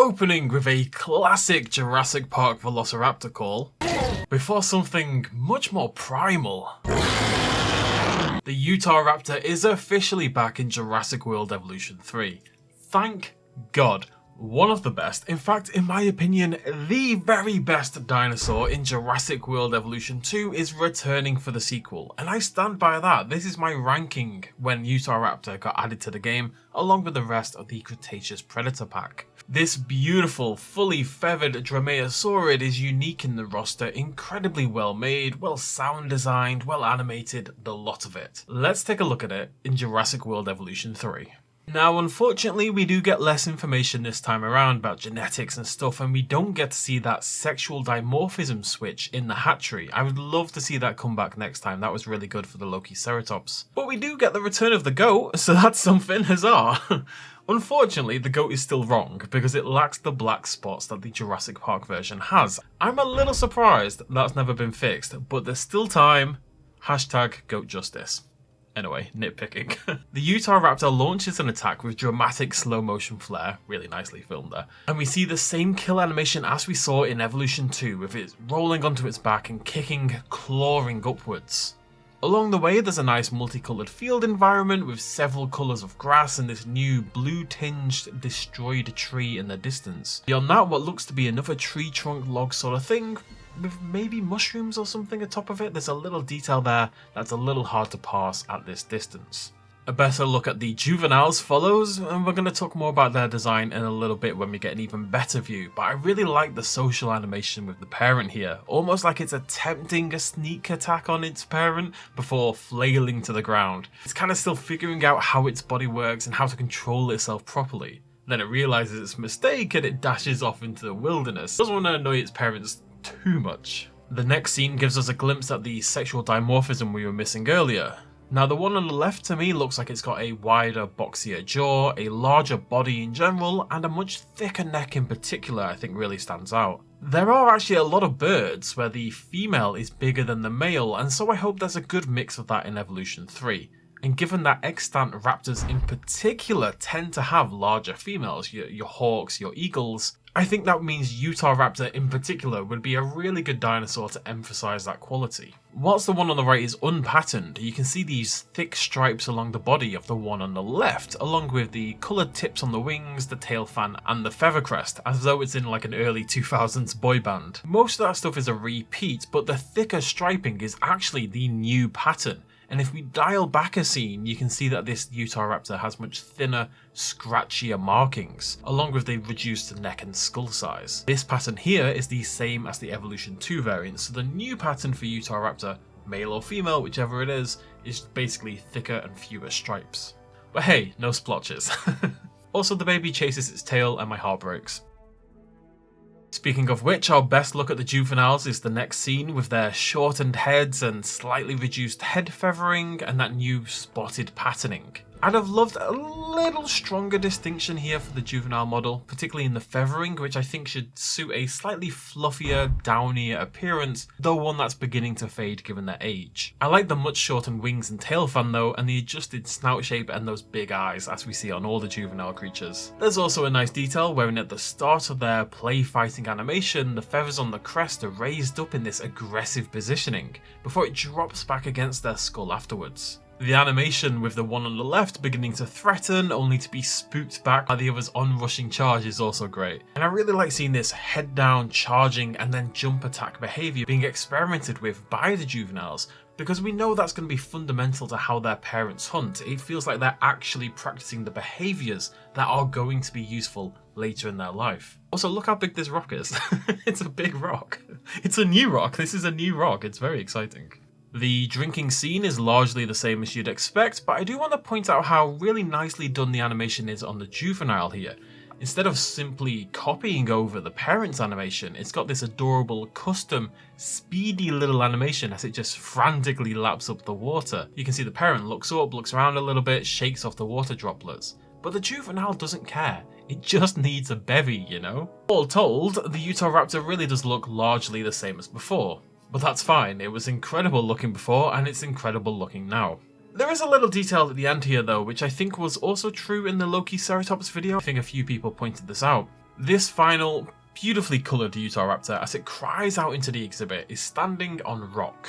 Opening with a classic Jurassic Park Velociraptor call, before something much more primal. The Utahraptor is officially back in Jurassic World Evolution 3. Thank God. One of the best, in fact, in my opinion, the very best dinosaur in Jurassic World Evolution 2 is returning for the sequel, and I stand by that. This is my ranking when Utahraptor got added to the game, along with the rest of the Cretaceous Predator pack. This beautiful, fully feathered Dromaeosaurid is unique in the roster, incredibly well made, well sound designed, well animated, the lot of it. Let's take a look at it in Jurassic World Evolution 3. Now, unfortunately, we do get less information this time around about genetics and stuff, and we don't get to see that sexual dimorphism switch in the hatchery. I would love to see that come back next time. That was really good for the Lokiceratops. But we do get the return of the goat, so that's something, huzzah! Unfortunately, the goat is still wrong, because it lacks the black spots that the Jurassic Park version has. I'm a little surprised that's never been fixed, but there's still time. Hashtag goat justice. Anyway, nitpicking. The Utahraptor launches an attack with dramatic slow motion flair, really nicely filmed there, and we see the same kill animation as we saw in Evolution 2, with it rolling onto its back and kicking, clawing upwards. Along the way, there's a nice multicoloured field environment with several colours of grass and this new blue-tinged destroyed tree in the distance. Beyond that, what looks to be another tree trunk log sort of thing, with maybe mushrooms or something atop of it. There's a little detail there that's a little hard to parse at this distance. A better look at the juveniles follows, and we're going to talk more about their design in a little bit when we get an even better view, but I really like the social animation with the parent here, almost like it's attempting a sneak attack on its parent before flailing to the ground. It's kind of still figuring out how its body works and how to control itself properly. Then it realises its mistake and it dashes off into the wilderness. It doesn't want to annoy its parents too much. The next scene gives us a glimpse at the sexual dimorphism we were missing earlier. Now, the one on the left to me looks like it's got a wider, boxier jaw, a larger body in general, and a much thicker neck in particular I think really stands out. There are actually a lot of birds where the female is bigger than the male, and so I hope there's a good mix of that in Evolution 3. And given that extant raptors in particular tend to have larger females, your hawks, your eagles, I think that means Utahraptor in particular would be a really good dinosaur to emphasise that quality. Whilst the one on the right is unpatterned, you can see these thick stripes along the body of the one on the left, along with the coloured tips on the wings, the tail fan and the feather crest, as though it's in like an early 2000s boy band. Most of that stuff is a repeat, but the thicker striping is actually the new pattern. And if we dial back a scene, you can see that this Utahraptor has much thinner, scratchier markings, along with the reduced neck and skull size. This pattern here is the same as the Evolution 2 variant, so the new pattern for Utahraptor, male or female, whichever it is basically thicker and fewer stripes. But hey, no splotches. Also, the baby chases its tail and my heart breaks. Speaking of which, our best look at the juveniles is the next scene with their shortened heads and slightly reduced head feathering and that new spotted patterning. I'd have loved a little stronger distinction here for the juvenile model, particularly in the feathering, which I think should suit a slightly fluffier, downier appearance, though one that's beginning to fade given their age. I like the much shortened wings and tail fan though, and the adjusted snout shape and those big eyes as we see on all the juvenile creatures. There's also a nice detail wherein at the start of their play fighting animation, the feathers on the crest are raised up in this aggressive positioning, before it drops back against their skull afterwards. The animation with the one on the left beginning to threaten, only to be spooked back by the other's onrushing charge is also great. And I really like seeing this head down, charging and then jump attack behaviour being experimented with by the juveniles, because we know that's going to be fundamental to how their parents hunt. It feels like they're actually practicing the behaviours that are going to be useful later in their life. Also, look how big this rock is. It's a big rock. It's a new rock. This is a new rock. It's very exciting. The drinking scene is largely the same as you'd expect, but I do want to point out how really nicely done the animation is on the juvenile here. Instead of simply copying over the parent's animation, it's got this adorable, custom, speedy little animation as it just frantically laps up the water. You can see the parent looks up, looks around a little bit, shakes off the water droplets. But the juvenile doesn't care. It just needs a bevy, you know? All told, the Utahraptor really does look largely the same as before. But that's fine, it was incredible looking before and it's incredible looking now. There is a little detail at the end here though, which I think was also true in the Lokiceratops video. I think a few people pointed this out. This final, beautifully coloured Utahraptor, as it cries out into the exhibit, is standing on rock.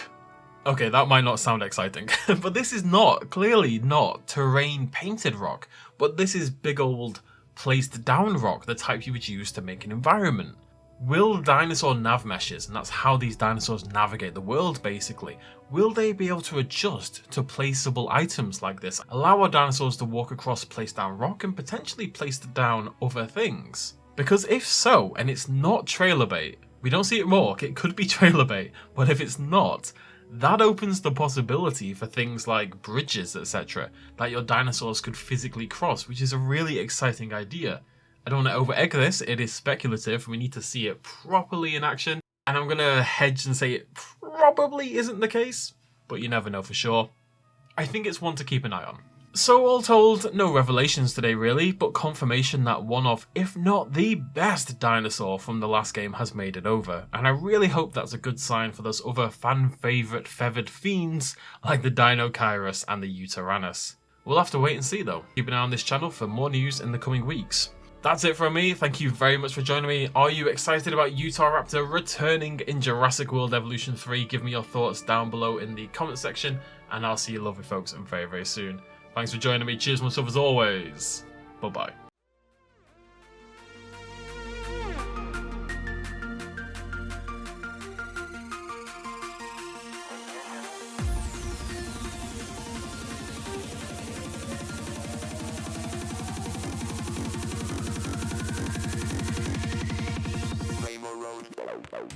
Okay, that might not sound exciting, but this is clearly not terrain painted rock, but this is big old placed down rock, the type you would use to make an environment. Will dinosaur nav meshes, and that's how these dinosaurs navigate the world basically, will they be able to adjust to placeable items like this, allow our dinosaurs to walk across placed down rock and potentially placed down other things? Because if so, and it's not trailer bait, we don't see it walk, it could be trailer bait, but if it's not, that opens the possibility for things like bridges, etc., that your dinosaurs could physically cross, which is a really exciting idea. I don't want to over-egg this, it is speculative, we need to see it properly in action, and I'm going to hedge and say it probably isn't the case, but you never know for sure. I think it's one to keep an eye on. So all told, no revelations today really, but confirmation that one of, if not the best dinosaur from the last game has made it over, and I really hope that's a good sign for those other fan favourite feathered fiends like the Dinochirus and the Utahraptor. We'll have to wait and see though. Keep an eye on this channel for more news in the coming weeks. That's it from me, thank you very much for joining me. Are you excited about Utahraptor returning in Jurassic World Evolution 3? Give me your thoughts down below in the comment section, and I'll see you lovely folks very, very soon. Thanks for joining me, cheers myself as always, bye bye. Road.